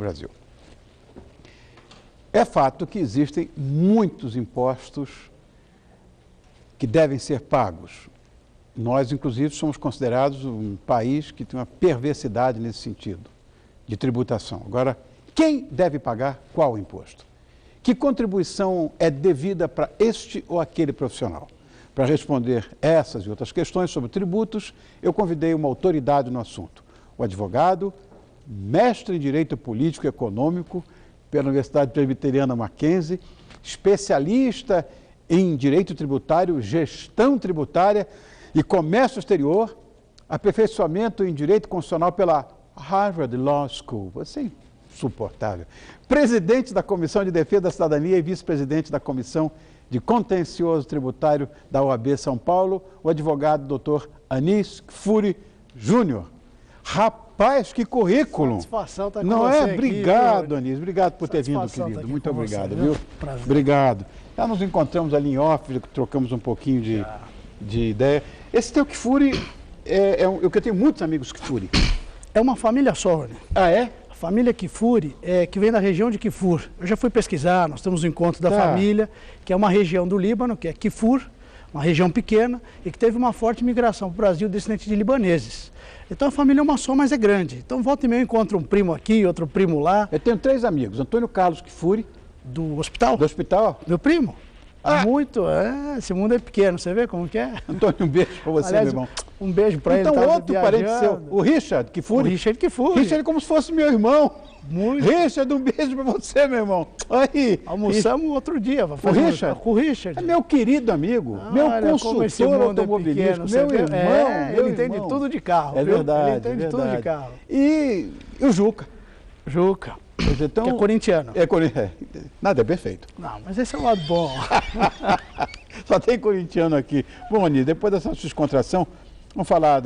Brasil. É fato que existem muitos impostos que devem ser pagos. Nós, inclusive, somos considerados um país que tem uma perversidade nesse sentido, de tributação. Agora, quem deve pagar qual imposto? Que contribuição é devida para este ou aquele profissional? Para responder essas e outras questões sobre tributos, eu convidei uma autoridade no assunto, o advogado, mestre em Direito Político e Econômico pela Universidade Presbiteriana Mackenzie, especialista em Direito Tributário, Gestão Tributária e Comércio Exterior, aperfeiçoamento em Direito Constitucional pela Harvard Law School. Você é insuportável. Presidente da Comissão de Defesa da Cidadania e vice-presidente da Comissão de Contencioso Tributário da OAB São Paulo, o advogado Dr. Anis Kfouri Júnior. Rapaz, que currículo! Satisfação estar com Não você é? aqui, Obrigado, viu? Anis. Obrigado por ter vindo, Satisfação querido. estar aqui Muito com obrigado, você, viu? Prazer. Obrigado. Já nos encontramos ali em off, trocamos um pouquinho de ideia. Esse teu Kfouri, eu tenho muitos amigos Kfouri. É uma família só, Rony. Ah, é? A família Kfouri, que vem da região de Kfur. Eu já fui pesquisar, nós temos o encontro da Tá. família, que é uma região do Líbano, que é Kfur, uma região pequena, e que teve uma forte migração para o Brasil descendente de libaneses. Então a família é uma só, mas é grande. Então volta e meia eu encontro um primo aqui, outro primo lá. Eu tenho 3 amigos. Antônio Carlos Kfouri, Do hospital? do hospital. Meu primo. Ah. Muito, esse mundo é pequeno, você vê como que é? Antônio, um beijo para você, Aliás, meu irmão. um beijo para ele. Então, tava outro parente seu, viajando. o Richard O Kfouri. Richard Kfouri. Richard é como se fosse meu irmão. Muito. Richard, um beijo para você, meu irmão. Aí. Almoçamos outro dia. O Richard? Com o Richard. É meu querido amigo, meu Olha, como esse consultor mundo é automobilístico, pequeno, meu você vê? irmão. Ele meu entende irmão. tudo de carro. É viu? verdade. Ele entende é tudo de verdade. carro. E o Juca. Juca, Então, que é corintiano. Nada, é perfeito. Não, mas esse é o lado bom. Só tem corintiano aqui. Bom, Anis, depois dessa descontração, vamos falar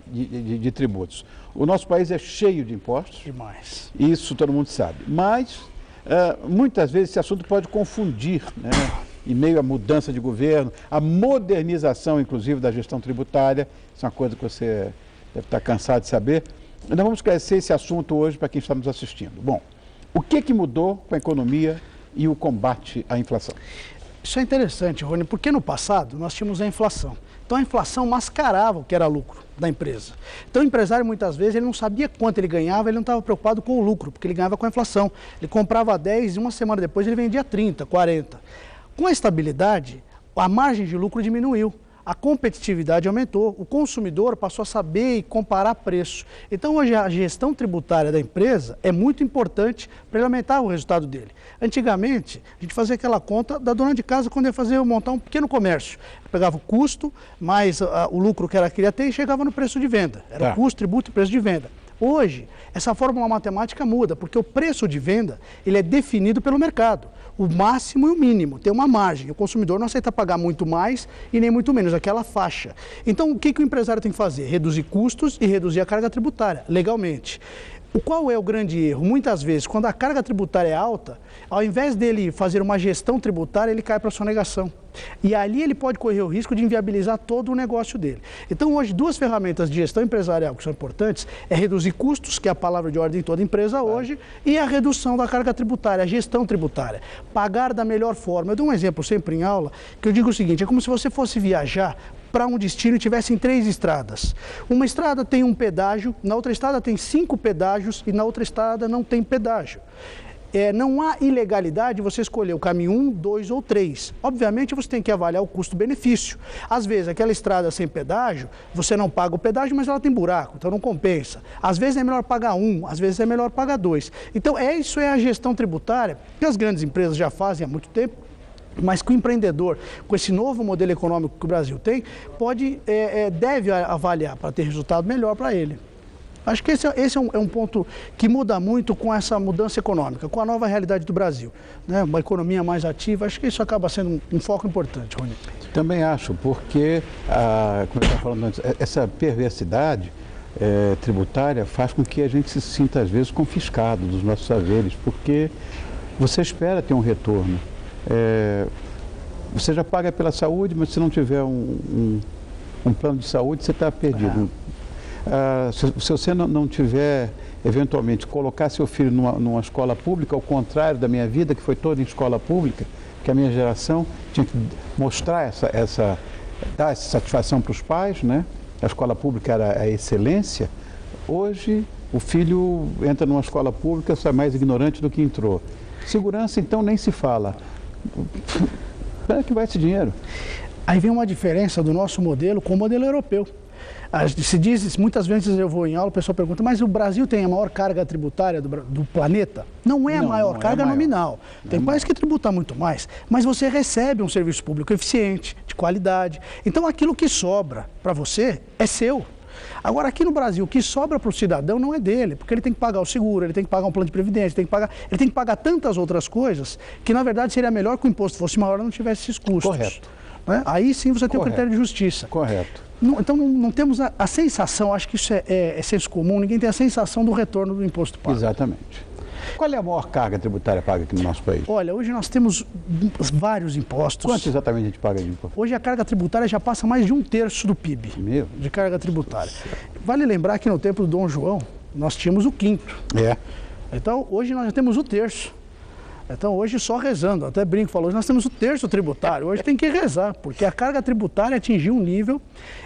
de tributos. O nosso país é cheio de impostos. Demais. Isso todo mundo sabe. Mas, muitas vezes, esse assunto pode confundir, né? Em meio à mudança de governo, a modernização, inclusive, da gestão tributária. Isso é uma coisa que você deve estar cansado de saber. Nós vamos esclarecer esse assunto hoje para quem está nos assistindo. Bom, o que mudou com a economia e o combate à inflação? Isso é interessante, Rony, porque no passado nós tínhamos a inflação. Então a inflação mascarava o que era lucro da empresa. Então o empresário muitas vezes ele não sabia quanto ele ganhava, ele não estava preocupado com o lucro, porque ele ganhava com a inflação. Ele comprava 10 e uma semana depois ele vendia 30, 40. Com a estabilidade, a margem de lucro diminuiu. A competitividade aumentou, o consumidor passou a saber e comparar preço. Então hoje a gestão tributária da empresa é muito importante para ele aumentar o resultado dele. Antigamente, a gente fazia aquela conta da dona de casa quando ia montar um pequeno comércio. Pegava o custo, mais o lucro que ela queria ter e chegava no preço de venda. Era o custo, tributo e preço de venda. Hoje, essa fórmula matemática muda, porque o preço de venda ele é definido pelo mercado. O máximo e o mínimo, tem uma margem. O consumidor não aceita pagar muito mais e nem muito menos, aquela faixa. Então, o que o empresário tem que fazer? Reduzir custos e reduzir a carga tributária, legalmente. Qual é o grande erro? Muitas vezes, quando a carga tributária é alta, ao invés dele fazer uma gestão tributária, ele cai para a sonegação. E ali ele pode correr o risco de inviabilizar todo o negócio dele. Então, hoje, 2 ferramentas de gestão empresarial que são importantes é reduzir custos, que é a palavra de ordem em toda empresa hoje, e a redução da carga tributária, a gestão tributária. Pagar da melhor forma. Eu dou um exemplo sempre em aula, que eu digo o seguinte, é como se você fosse viajar para um destino e tivessem 3 estradas. Uma estrada tem um pedágio, na outra estrada tem 5 pedágios e na outra estrada não tem pedágio. Não há ilegalidade você escolher o caminho 1, 2 ou 3. Obviamente você tem que avaliar o custo-benefício. Às vezes aquela estrada sem pedágio, você não paga o pedágio, mas ela tem buraco, então não compensa. Às vezes é melhor pagar 1, às vezes é melhor pagar 2. Então isso é a gestão tributária que as grandes empresas já fazem há muito tempo. Mas que o empreendedor, com esse novo modelo econômico que o Brasil tem, deve avaliar para ter resultado melhor para ele. Acho que esse é um ponto que muda muito com essa mudança econômica, com a nova realidade do Brasil. Né? Uma economia mais ativa, acho que isso acaba sendo um foco importante, Rony. Também acho, porque, como eu estava falando antes, essa perversidade tributária faz com que a gente se sinta, às vezes, confiscado dos nossos saberes, porque você espera ter um retorno. Você já paga pela saúde, mas se não tiver um plano de saúde, você está perdido. Se você não tiver eventualmente, colocar seu filho numa escola pública, ao contrário da minha vida, que foi toda em escola pública, que a minha geração tinha que mostrar dar essa satisfação para os pais, né? A escola pública era a excelência. Hoje, o filho entra numa escola pública, sai mais ignorante do que entrou. Segurança, então, nem se fala. Para que vai esse dinheiro? Aí vem uma diferença do nosso modelo com o modelo europeu. Se diz, muitas vezes eu vou em aula, o pessoal pergunta, mas o Brasil tem a maior carga tributária do planeta? Não é a maior carga nominal. Tem países que tributam muito mais, mas você recebe um serviço público eficiente, de qualidade. Então aquilo que sobra para você é seu. Agora, aqui no Brasil, o que sobra para o cidadão não é dele, porque ele tem que pagar o seguro, ele tem que pagar um plano de previdência, ele tem que pagar tantas outras coisas, que na verdade seria melhor que o imposto fosse maior e não tivesse esses custos. Correto. Né? Aí sim você tem o critério de justiça. Correto. Então não temos a sensação, acho que isso é senso comum, ninguém tem a sensação do retorno do imposto pago. Exatamente. Qual é a maior carga tributária paga aqui no nosso país? Olha, hoje nós temos vários impostos. Quanto exatamente a gente paga de imposto? Hoje a carga tributária já passa mais de 1/3 do PIB de carga tributária. Vale lembrar que no tempo do Dom João, nós tínhamos o 5º. Então, hoje nós já temos o 1/3. Então, hoje só rezando, até brinco, falou, hoje nós temos o 1/3 tributário, hoje tem que rezar, porque a carga tributária atingiu um nível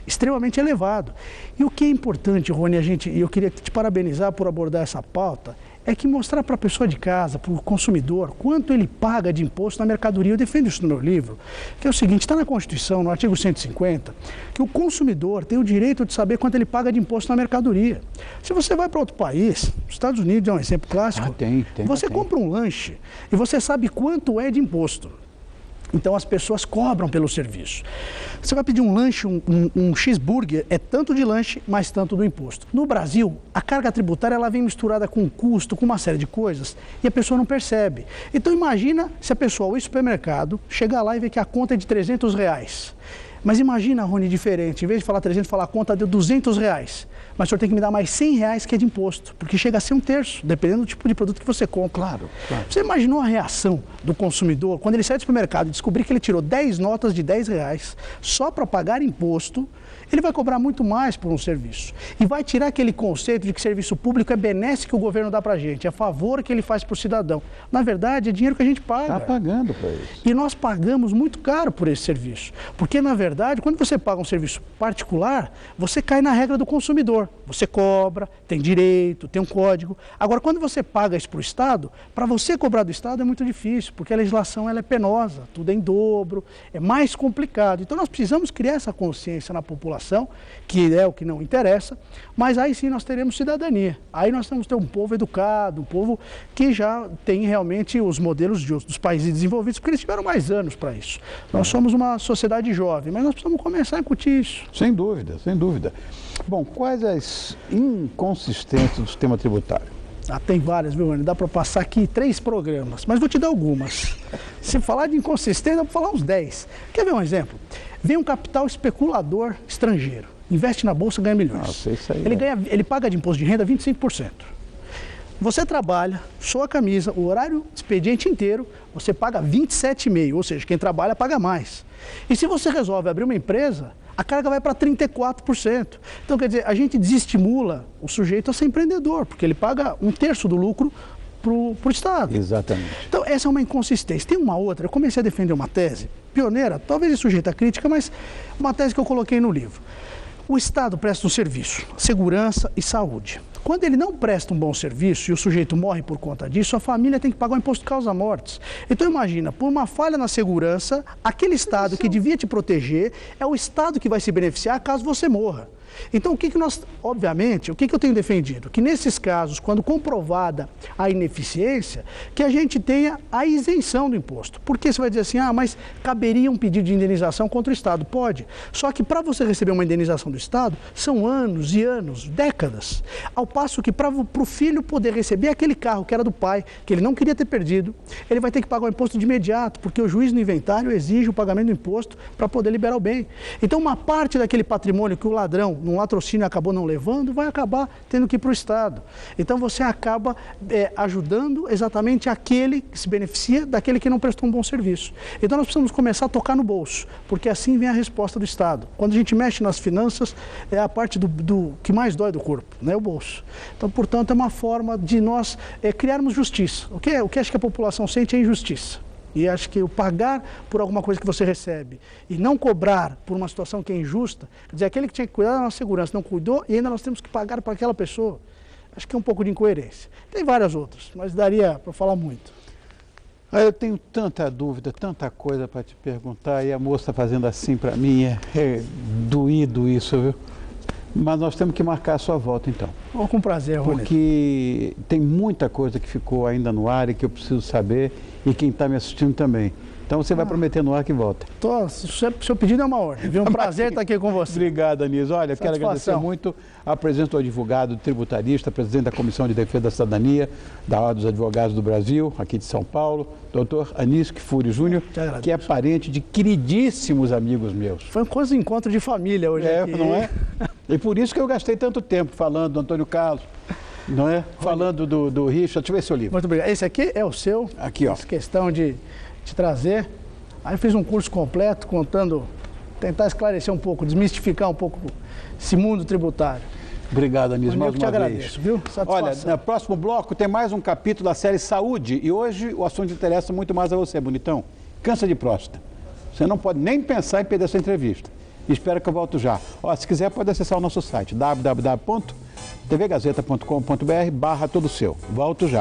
extremamente elevado. E o que é importante, Rony, e eu queria te parabenizar por abordar essa pauta, é que mostrar para a pessoa de casa, para o consumidor, quanto ele paga de imposto na mercadoria. Eu defendo isso no meu livro, que é o seguinte, está na Constituição, no artigo 150, que o consumidor tem o direito de saber quanto ele paga de imposto na mercadoria. Se você vai para outro país, os Estados Unidos é um exemplo clássico, você compra um lanche e você sabe quanto é de imposto. Então as pessoas cobram pelo serviço. Você vai pedir um lanche, um cheeseburger, é tanto de lanche, mais tanto do imposto. No Brasil, a carga tributária ela vem misturada com custo, com uma série de coisas, e a pessoa não percebe. Então imagina se a pessoa vai ao supermercado, chega lá e vê que a conta é de R$300. Mas imagina, Rony, diferente, em vez de falar 300, falar a conta de R$200. Mas o senhor tem que me dar mais R$100 que é de imposto, porque chega a ser 1/3, dependendo do tipo de produto que você compra. Claro. Você imaginou a reação do consumidor quando ele sai do supermercado e descobrir que ele tirou 10 notas de R$10 só para pagar imposto? Ele vai cobrar muito mais por um serviço. E vai tirar aquele conceito de que serviço público é benesse que o governo dá para a gente, é favor que ele faz para o cidadão. Na verdade, é dinheiro que a gente paga. Está pagando para isso. E nós pagamos muito caro por esse serviço. Porque, na verdade, quando você paga um serviço particular, você cai na regra do consumidor. Você cobra, tem direito, tem um código. Agora, quando você paga isso para o Estado, para você cobrar do Estado é muito difícil, porque a legislação ela é penosa, tudo é em dobro, é mais complicado. Então, nós precisamos criar essa consciência na população, que é o que não interessa, mas aí sim nós teremos cidadania. Aí nós temos que ter um povo educado, um povo que já tem realmente os modelos dos países desenvolvidos, porque eles tiveram mais anos para isso. Nós somos uma sociedade jovem, mas nós precisamos começar a incutir isso. Sem dúvida, sem dúvida. Bom, quais as inconsistências do sistema tributário? Tem várias, viu, Rony? Dá para passar aqui 3 programas, mas vou te dar algumas. Se falar de inconsistência, dá para falar uns 10. Quer ver um exemplo? Vem um capital especulador estrangeiro, investe na bolsa e ganha milhões. Isso aí, ele paga de imposto de renda 25%. Você trabalha, sua camisa, o horário expediente inteiro, você paga 27,5%, ou seja, quem trabalha paga mais. E se você resolve abrir uma empresa, a carga vai para 34%. Então, quer dizer, a gente desestimula o sujeito a ser empreendedor, porque ele paga 1/3 do lucro para o Estado. Exatamente. Então, essa é uma inconsistência. Tem uma outra, eu comecei a defender uma tese, pioneira, talvez sujeita a crítica, mas uma tese que eu coloquei no livro. O Estado presta um serviço, segurança e saúde. Quando ele não presta um bom serviço e o sujeito morre por conta disso, a família tem que pagar o imposto causa-mortes. Então imagina, por uma falha na segurança, aquele Estado que devia te proteger é o Estado que vai se beneficiar caso você morra. Então, obviamente, o que eu tenho defendido? Que nesses casos, quando comprovada a ineficiência, que a gente tenha a isenção do imposto. Porque você vai dizer assim, mas caberia um pedido de indenização contra o Estado. Pode. Só que para você receber uma indenização do Estado, são anos e anos, décadas. Ao passo que para o filho poder receber aquele carro que era do pai, que ele não queria ter perdido, ele vai ter que pagar o imposto de imediato, porque o juiz no inventário exige o pagamento do imposto para poder liberar o bem. Então, uma parte daquele patrimônio que o ladrão num latrocínio acabou não levando, vai acabar tendo que ir para o Estado. Então você acaba ajudando exatamente aquele que se beneficia daquele que não prestou um bom serviço. Então nós precisamos começar a tocar no bolso, porque assim vem a resposta do Estado. Quando a gente mexe nas finanças, é a parte do que mais dói do corpo, né? O bolso. Então, portanto, é uma forma de nós criarmos justiça. O que acho que a população sente é injustiça. E acho que o pagar por alguma coisa que você recebe e não cobrar por uma situação que é injusta, quer dizer, aquele que tinha que cuidar da nossa segurança não cuidou e ainda nós temos que pagar para aquela pessoa. Acho que é um pouco de incoerência. Tem várias outras, mas daria para falar muito. Eu tenho tanta dúvida, tanta coisa para te perguntar e a moça está fazendo assim para mim, é doído isso, viu? Mas nós temos que marcar a sua volta, então. Com prazer, Rony. Porque tem muita coisa que ficou ainda no ar e que eu preciso saber e quem está me assistindo também. Então você vai prometer no ar que volta. Seu pedido é uma ordem, viu? Um prazer estar aqui com você. Obrigado, Anísio. Olha, Satisfação. Quero agradecer muito a presença do advogado tributarista, presidente da Comissão de Defesa da Cidadania, da Ordem dos Advogados do Brasil, aqui de São Paulo, doutor Anísio Kfouri Júnior, que é parente de queridíssimos amigos meus. Foi um quase encontro de família hoje aqui. Não é? E por isso que eu gastei tanto tempo falando do Antônio Carlos, não é? Falando do Richard. Deixa eu ver seu livro. Muito obrigado. Esse aqui é o seu. Aqui, ó. Essa questão de trazer. Aí eu fiz um curso completo tentar esclarecer um pouco, desmistificar um pouco esse mundo tributário. Obrigado, Anísio, mais uma vez. Eu te agradeço, viu? Satisfação. Olha, no próximo bloco tem mais um capítulo da série Saúde e hoje o assunto interessa muito mais a você, bonitão. Câncer de próstata. Você não pode nem pensar em perder essa entrevista. Espero que eu volto já. Se quiser pode acessar o nosso site www.tvgazeta.com.br/todo seu. Volto já.